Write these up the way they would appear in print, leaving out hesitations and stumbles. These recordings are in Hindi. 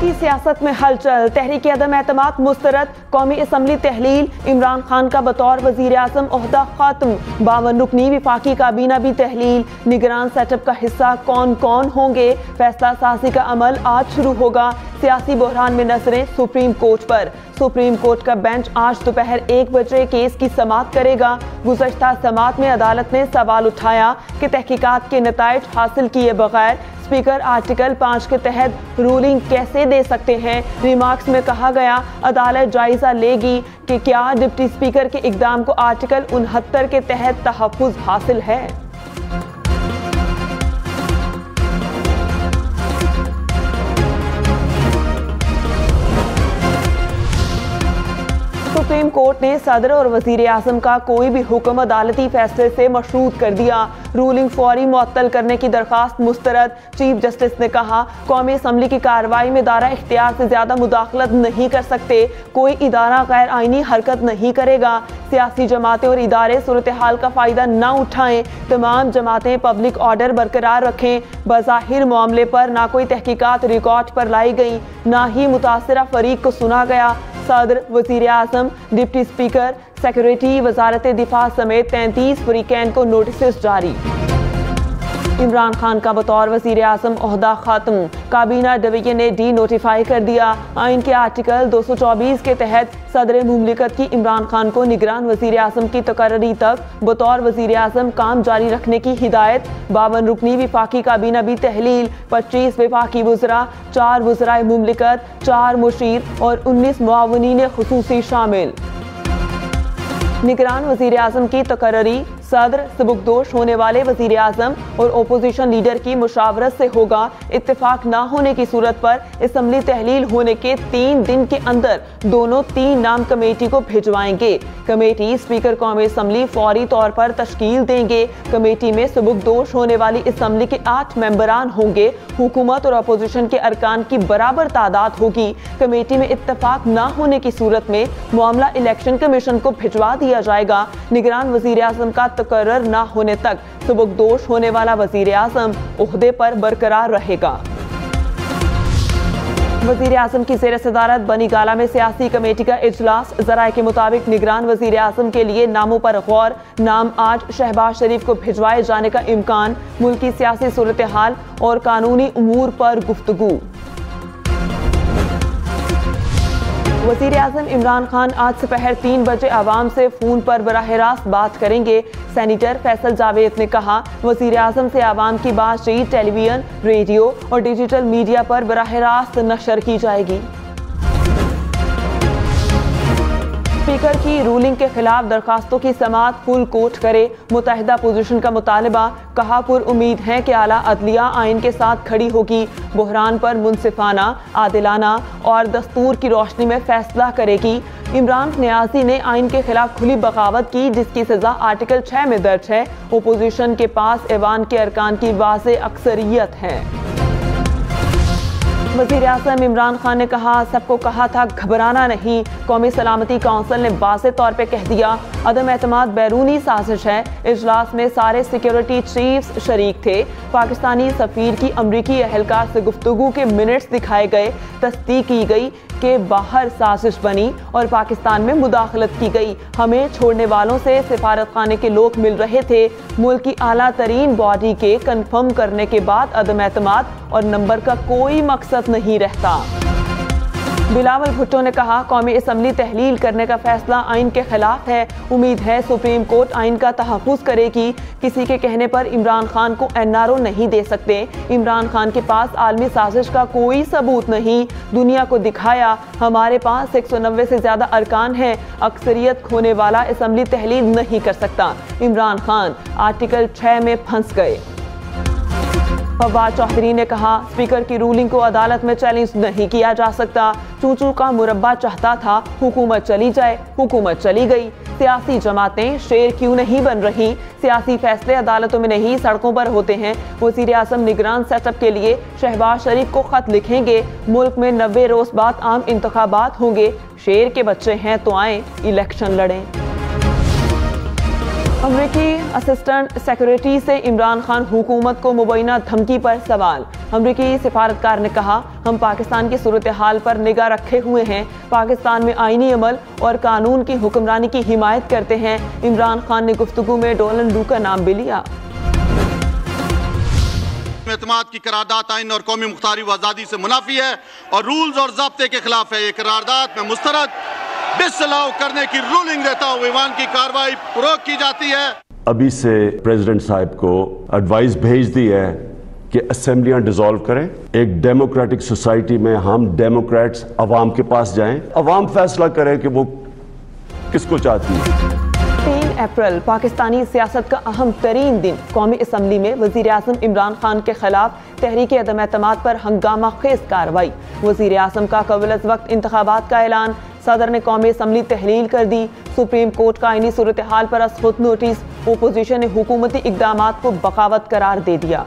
मुल्की सियासत में हलचल, तहरीक अदम एतमाद मुस्तरद, कौमी असम्बली तहलील, इमरान खान का बतौर वजीर आज़म ओहदा खत्म, 52 रुकनी विफाकी काबीना भी तहलील, निगरान सेटअप का हिस्सा कौन कौन होंगे, फैसला साजी का अमल आज शुरू होगा। सियासी बहरान में नजरें सुप्रीम कोर्ट पर। सुप्रीम कोर्ट का बेंच आज दोपहर 1 बजे केस की समाअत करेगा। गुज़श्ता समाअत में अदालत ने सवाल उठाया कि तहकीकात के नताइज हासिल किए बगैर स्पीकर आर्टिकल 5 के तहत रूलिंग कैसे दे सकते हैं। रिमार्क्स में कहा गया, अदालत जायजा लेगी कि क्या डिप्टी स्पीकर के इक़दाम को आर्टिकल 69 के तहत तहफ़्फ़ुज़ हासिल है। सुप्रीम कोर्ट ने सदर और वजीर आज़म का कोई भी हुक्म अदालती फैसले से मशरूत कर दिया। रूलिंग फौरी मुअत्तल करने की दरखास्त मुस्तरद। चीफ जस्टिस ने कहा, कौमी असम्बली की कार्रवाई में दायरा इख्तियार से ज्यादा मुदाखलत नहीं कर सकते। कोई इदारा गैर आईनी हरकत नहीं करेगा। सियासी जमातें और इदारे सूरत हाल का फायदा न उठाएं। तमाम जमातें पब्लिक ऑर्डर बरकरार रखें। बज़ाहिर मामले पर ना कोई तहकीकात रिकॉर्ड पर लाई गई, ना ही मुतासरा फरीक को सुना गया। सदर, वजीर आज़म, डिप्टी स्पीकर, सेक्रेटरी वजारत दिफा समेत 33 फरीकैन को नोटिस जारी। इमरान खान का बतौर वजीर आज़म ओहदा खत्म, काबीना डिवीजन ने डी नोटिफाई कर दिया। आइन के आर्टिकल 224 के तहत सदर मुमलिकत की इमरान खान को निगरान वजीर आज़म की तकर्री तक बतौर वजीर आज़म काम जारी रखने की हिदायत। 52 रुकनी विफाकी काबीना भी तहलील। 25 विफाकी वज़रा, 4 वज़राए मुमलिकत, 4 मुशीर और 19 मुआवनीन खुसूसी शामिल। निगरान वजीर आज़म की तकर्री सदर, सबकदोश होने वाले वजीर आज़म और ओपोजिशन लीडर की मुशावरत से होगा। इत्तेफाक न होने की सूरत पर असम्बली तहलील होने के 3 दिन के अंदर दोनों 3 नाम कमेटी को भिजवाएंगे। कमेटी स्पीकर कौमी असम्बली फौरी तौर पर तश्कील देंगे। कमेटी में सबकदोश होने वाली असम्बली के 8 मेंबरान होंगे। हुकूमत और अपोजिशन के अरकान की बराबर तादाद होगी। कमेटी में इत्तेफाक न होने की सूरत में मामला इलेक्शन कमीशन को भिजवा दिया जाएगा। निगरान वजीर आज़म का तकर्रर न होने तक सबकदोश होने वाला वजीर आज़म ओहदे पर बरकरार रहेगा। वजीर आज़म की ज़ेर सदारत बनी गाला में सियासी कमेटी का इजलास। ज़राए के मुताबिक निगरान वजीर आज़म के लिए नामों पर गौर। नाम आज शहबाज शरीफ को भिजवाए जाने का इम्कान। मुल्की सियासी सूरत हाल और कानूनी उमूर पर गुफ्तगू। वज़ीर आज़म इमरान खान आज दोपहर 3 बजे आवाम से फ़ोन पर बराह रास्त बात करेंगे। सेनेटर फैसल जावेद ने कहा, वज़ीर आज़म से आवाम की बातचीत टेलीविजन, रेडियो और डिजिटल मीडिया पर बराह रास्त नशर की जाएगी। स्पीकर की रूलिंग के खिलाफ दरखास्तों की समाअत फुल कोर्ट करे। मुत्तहिदा पोजीशन का मुतालबा। कहा, पुर उम्मीद है कि आला अदलिया आइन के साथ खड़ी होगी। बहरान पर मुनसिफाना, आदिलाना और दस्तूर की रोशनी में फैसला करेगी। इमरान न्याजी ने आइन के खिलाफ खुली बगावत की, जिसकी सजा आर्टिकल 6 में दर्ज है। ओपोजिशन के पास ऐवान के अरकान की वाज़े अक्सरियत है। वज़ीर आज़म इमरान खान ने कहा, सबको कहा था घबराना नहीं। कौमी सलामती काउंसिल ने वाज़े तौर पे कह दिया, अदम एतमाद बैरूनी साजिश है। इजलास में सारे सिक्योरिटी चीफ्स शरीक थे। पाकिस्तानी सफ़ीर की अमरीकी एहलकार से गुफ्तगू के मिनट्स दिखाए गए। तस्दीक की गई कि बाहर साजिश बनी और पाकिस्तान में मुदाखलत की गई। हमें छोड़ने वालों से सिफारत खाने के लोग मिल रहे थे। मुल्क की आला तरीन बॉडी के कन्फर्म करने के बाद अदम एतमाद और नंबर का कोई मकसद नहीं रहता। बिलावल भुट्टो ने कहा, कौमी असम्बली तहलील करने का फैसला आइन के खिलाफ है। उम्मीद है सुप्रीम कोर्ट आइन का तहफ़्फ़ुज़ करेगी। किसी के कहने पर इमरान खान को NRO नहीं दे सकते। इमरान खान के पास आलमी साजिश का कोई सबूत नहीं। दुनिया को दिखाया, हमारे पास 190 से ज्यादा अरकान हैं। अक्सरियत खोने वाला असम्बली तहलील नहीं कर सकता। इमरान खान आर्टिकल 6 में फंस गए। फवाद चौधरी ने कहा, स्पीकर की रूलिंग को अदालत में चैलेंज नहीं किया जा सकता। चूचू का मुरब्बा चाहता था हुकूमत चली जाए, हुकूमत चली गई। सियासी जमातें शेर क्यों नहीं बन रही? सियासी फैसले अदालतों में नहीं सड़कों पर होते हैं। वज़ीर आज़म निगरान सेटअप के लिए शहबाज शरीफ को खत लिखेंगे। मुल्क में 90 रोज बाद आम इंतखाबात होंगे। शेर के बच्चे हैं तो आए इलेक्शन लड़ें। अमरीकी असिस्टेंट सेक्रेटरी से इमरान खान हुकूमत को मुबैना धमकी पर सवाल। अमरीकी सिफारतकार ने कहा, हम पाकिस्तान की सूरत हाल पर निगाह रखे हुए हैं, पाकिस्तान में आईनी अमल और कानून की हुक्मरानी की हिमायत करते हैं। इमरान खान ने गुफ्तगू में डोनाल्ड लू का नाम भी लिया। एतमाद की करारदाद आइन और कौमी मुख्तारी व आज़ादी से मुनाफी है और रूल्स और ज़ाब्ते के खिलाफ है। ये करारदाद में मुस्तरद डिसअलाउ करने की रूलिंग देता हुए ईवान की कार्रवाई रोक की जाती है। अभी से प्रेसिडेंट साहब को एडवाइस भेज दी है कि असेंबलियां डिसॉल्व करें। एक डेमोक्रेटिक सोसाइटी में हम डेमोक्रेट्स अवाम के पास जाएं, अवाम फैसला करें कि वो किसको चाहती है। 3 अप्रैल पाकिस्तानी सियासत का अहम तरीन दिन। कौमी असम्बली में वज़ीर आज़म इमरान खान के खिलाफ तहरीक अदम एतमाद पर हंगामा खेज कार्रवाई। वज़ीर आज़म का क़ब्ल वक्त इंतखाबात का ऐलान। सदर ने कौमी असम्बली तहलील कर दी। सुप्रीम कोर्ट का आईनी सूरत हाल पर खुद नोटिस। ओपोजिशन ने हुकूमती इक़दामात को बगावत करार दे दिया।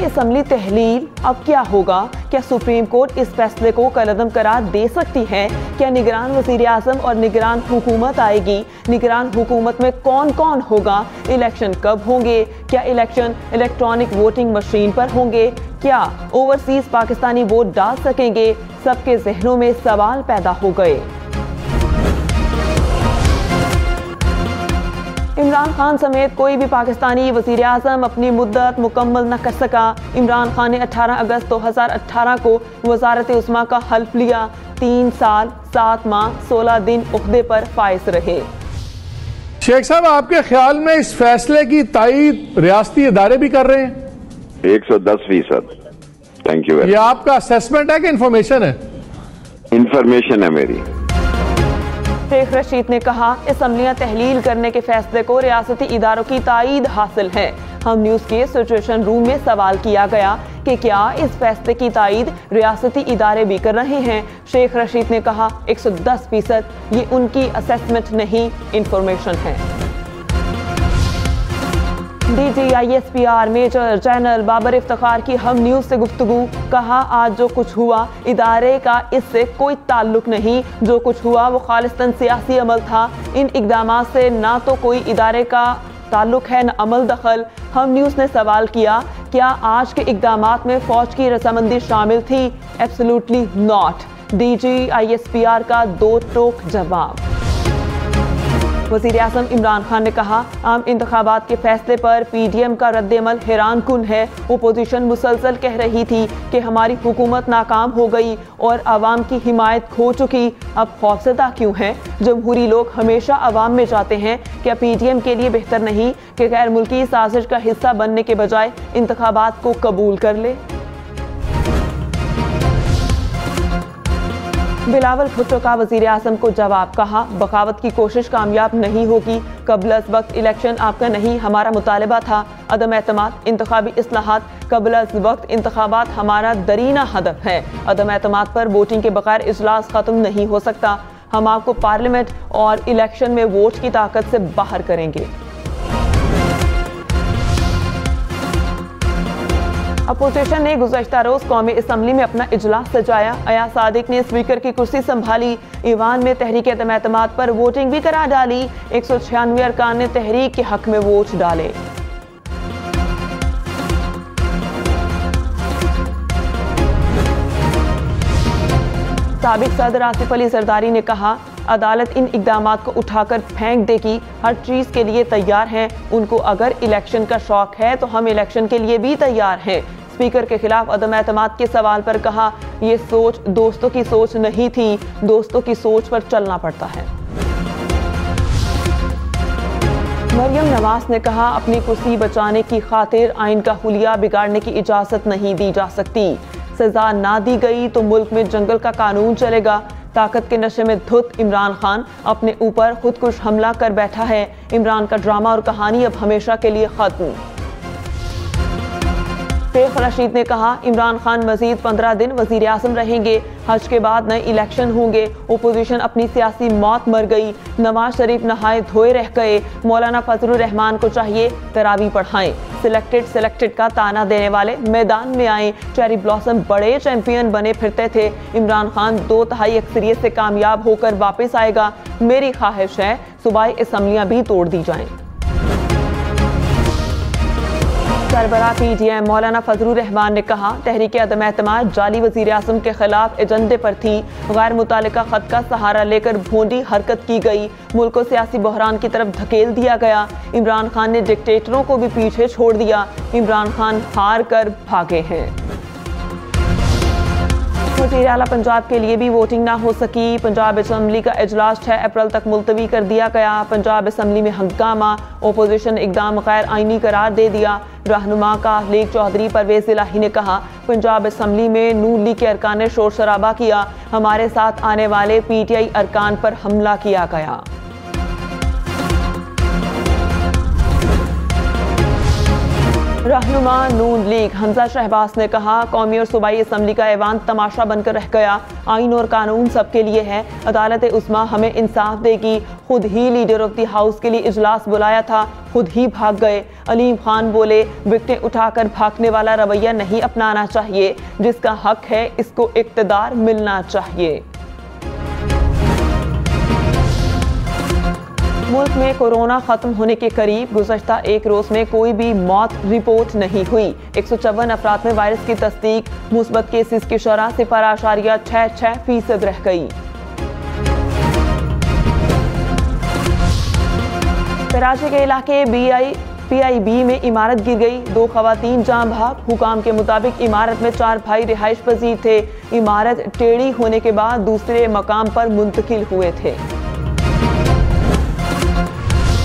असम्बली तहलील। अब क्या होगा? क्या सुप्रीम कोर्ट इस फैसले को कलअदम करार दे सकती है? क्या निगरान वज़ीर आज़म और निगरान हुकूमत आएगी? निगरान हुकूमत में कौन कौन होगा? इलेक्शन कब होंगे? क्या इलेक्शन इलेक्ट्रॉनिक वोटिंग मशीन पर होंगे? क्या ओवरसीज पाकिस्तानी वोट डाल सकेंगे? सबके जहनों में सवाल पैदा हो गए। इमरान खान समेत कोई भी पाकिस्तानी वज़ीर आज़म अपनी मुद्दत मुकम्मल न कर सका। इमरान खान ने 18 अगस्त 2018 को वज़ारत उस्मा का हल्फ लिया। 3 साल 7 माह 16 दिन उहदे पर फाइज रहे। शेख साहब, आपके ख्याल में इस फैसले की तायीद रियासती इदारे भी कर रहे हैं? 110%। Thank you. ये आपका असेसमेंट है कि इंफॉर्मेशन है? इंफॉर्मेशन है मेरी। शेख रशीद ने कहा, असम्बलियां तहलील करने के फैसले को रियासती इदारों की तायीद हासिल है। हम न्यूज़ के सिचुएशन रूम में सवाल किया गया कि क्या इस फैसले की तायीद रियासती इदारे भी कर रहे हैं। शेख रशीद ने कहा, 110% ये उनकी असेसमेंट नहीं, इंफॉर्मेशन है। DGISPR major general Babar Iftikhar की हम न्यूज़ से गुफ्तगू। कहा, आज जो कुछ हुआ इदारे का इससे कोई ताल्लुक नहीं। जो कुछ हुआ वो खालिस्तन सियासी अमल था। इन इक़दामात से ना तो कोई इदारे का ताल्लुक है न अमल दखल। हम न्यूज़ ने सवाल किया, क्या आज के इक़दामात में फ़ौज की रजामंदी शामिल थी? Absolutely not. DGISPR का 2 टोक जवाब। वज़ीर आज़म इमरान खान ने कहा, आम इंतखाबात के फैसले पर PDM का रद्द-ए-अमल हैरान कुन है। ओपोजिशन मुसलसल कह रही थी कि हमारी हुकूमत नाकाम हो गई और आवाम की हिमायत खो चुकी। अब खौफजदा क्यों है? जमहूरी लोग हमेशा आवाम में जाते हैं। क्या PDM के लिए बेहतर नहीं कि गैर मुल्की साजिश का हिस्सा बनने के बजाय इंतखाबात को कबूल कर ले? बिलावल भुट्टो का वज़ीर आज़म को जवाब। कहा, बगावत की कोशिश कामयाब नहीं होगी। कबल वक्त इलेक्शन आपका नहीं हमारा मुतालबा था। अदम एतमाद, इंतखाबी इस्लाहात, कबल वक्त इंतखाबात हमारा दरीना हदफ है। अदम एतमाद पर वोटिंग के बगैर इजलास ख़त्म नहीं हो सकता। हम आपको पार्लियामेंट और इलेक्शन में वोट की ताकत से बाहर करेंगे। अपोजिशन ने गुज़श्ता रोज कौमी असम्बली में अपना इजलास सजाया। अयाज सादिक ने स्पीकर की कुर्सी संभाली। ईवान में तहरीक अदम एतमाद पर वोटिंग भी करा डाली। 196 अरकान ने तहरीक के हक में वोट डाले। साबिक सदर आसिफ अली जरदारी ने कहा, अदालत इन इक़दामात को उठाकर फेंक देगी। हर चीज़ के लिए तैयार हैं। उनको अगर इलेक्शन का शौक है तो हम इलेक्शन के लिए भी तैयार हैं। स्पीकर के खिलाफ अदम एतमाद के सवाल पर कहा, ये सोच दोस्तों की सोच नहीं थी, दोस्तों की सोच पर चलना पड़ता है। मरियम नवाज ने कहा, अपनी कुर्सी बचाने की खातिर आइन का हुलिया बिगाड़ने की इजाज़त नहीं दी जा सकती। सजा ना दी गई तो मुल्क में जंगल का कानून चलेगा। ताकत के नशे में धुत इमरान खान अपने ऊपर खुदकुश हमला कर बैठा है। इमरान का ड्रामा और कहानी अब हमेशा के लिए खत्म। शेख रशीद ने कहा, इमरान खान मजीद 15 दिन वजीर आज़म रहेंगे, हज के बाद नए इलेक्शन होंगे, ओपोजिशन अपनी सियासी मौत मर गई, नवाज शरीफ नहाए धोए रह गए, मौलाना फजलुर रहमान को चाहिए तरावी पढ़ाएं, सिलेक्टेड का ताना देने वाले मैदान में आए, चेरी ब्लॉसम बड़े चैंपियन बने फिरते थे, इमरान खान 2/3 अक्सरियत से कामयाब होकर वापस आएगा, मेरी ख्वाहिश है सूबाई असम्बलियां भी तोड़ दी जाएं। सरबराह PTI मौलाना फजलुर रहमान ने कहा, तहरीक अदम एतमाद जाली वजीर आज़म के खिलाफ एजेंडे पर थी, गैर मुतालिका खत का सहारा लेकर भोंडी हरकत की गई, मुल्क को सियासी बहरान की तरफ धकेल दिया गया, इमरान खान ने डिक्टेटरों को भी पीछे छोड़ दिया, इमरान खान हार कर भागे हैं। वज़ीर आला पंजाब के लिए भी वोटिंग ना हो सकी, पंजाब असम्बली का इजलास 6 अप्रैल तक मुलतवी कर दिया गया, पंजाब असम्बली में हंगामा, ओपोजिशन इकदाम गैर आइनी करार दे दिया, रहनुमा का लीग चौधरी परवेज इलाही ने कहा, पंजाब असम्बली में नून लीग के अरकान ने शोर शराबा किया, हमारे साथ आने वाले PTI अरकान पर हमला किया गया। रहनुमा नून लीग हमजा शहबाज ने कहा, कौमी और सूबाई असम्बली का ऐवान तमाशा बनकर रह गया, आइन और कानून सबके लिए है, अदालत उस्मा हमें इंसाफ देगी, खुद ही लीडर ऑफ द हाउस के लिए इजलास बुलाया था, खुद ही भाग गए। अलीम खान बोले, विकटें उठाकर भागने वाला रवैया नहीं अपनाना चाहिए, जिसका हक है इसको इक्तदार मिलना चाहिए। मुल्क में कोरोना खत्म होने के करीब, गुज़श्ता एक रोज में कोई भी मौत रिपोर्ट नहीं हुई, 154 अफराद में वायरस की तस्दीक, मुस्बत केसेस की शरह 0.66% रह गई। कराची के इलाके PIB में इमारत गिर गई, 2 खवातीन जान भाग, हुकाम के मुताबिक इमारत में 4 भाई रिहाइश पजीर थे, इमारत टेढ़ी होने के बाद दूसरे मकाम पर मुंतकिल हुए थे।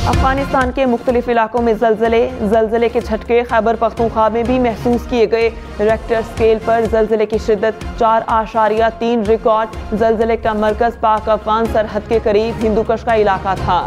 अफगानिस्तान के मुख्तलिफ इलाकों में जलजले के झटके खैबर पख्तूनख्वा में भी महसूस किए गए, रेक्टर स्केल पर जलजले की शिद्दत 4.3 रिकॉर्ड, जलजले का मरकज पाक अफगान सरहद के करीब हिंदूकश का इलाका था।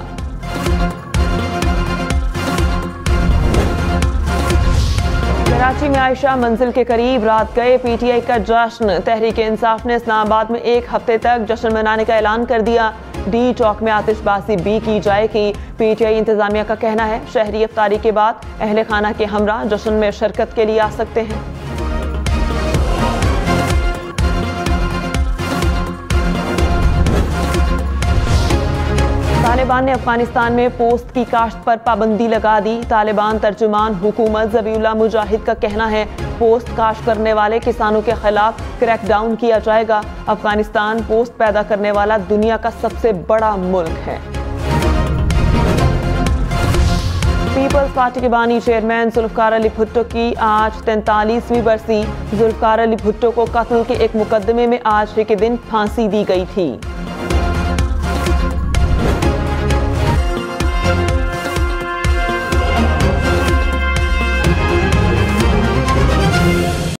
कराची में आयशा मंजिल के करीब रात गए PTI का जश्न, तहरीक इंसाफ ने इस्लामाबाद में 1 हफ्ते तक जश्न मनाने का ऐलान कर दिया, डी चौक में आतिशबाजी भी की जाएगी। PTI इंतजामिया का कहना है, शहरी इफ्तारी के बाद अहले खाना के हमरा जश्न में शिरकत के लिए आ सकते हैं। तालिबान ने अफगानिस्तान में पोस्त की काश्त पर पाबंदी लगा दी, तालिबान तर्जुमान हुकूमत ज़बीउल्लाह मुजाहिद का कहना है, पोस्त काश्त करने वाले किसानों के खिलाफ क्रैकडाउन किया जाएगा। अफगानिस्तान पोस्त पैदा करने वाला दुनिया का सबसे बड़ा मुल्क है। पीपल्स पार्टी के बानी चेयरमैन जुल्फकार अली भुट्टो की आज 43वीं बरसी, जुल्फकार अली भुट्टो को कत्ल के एक मुकदमे में आज के दिन फांसी दी गई थी।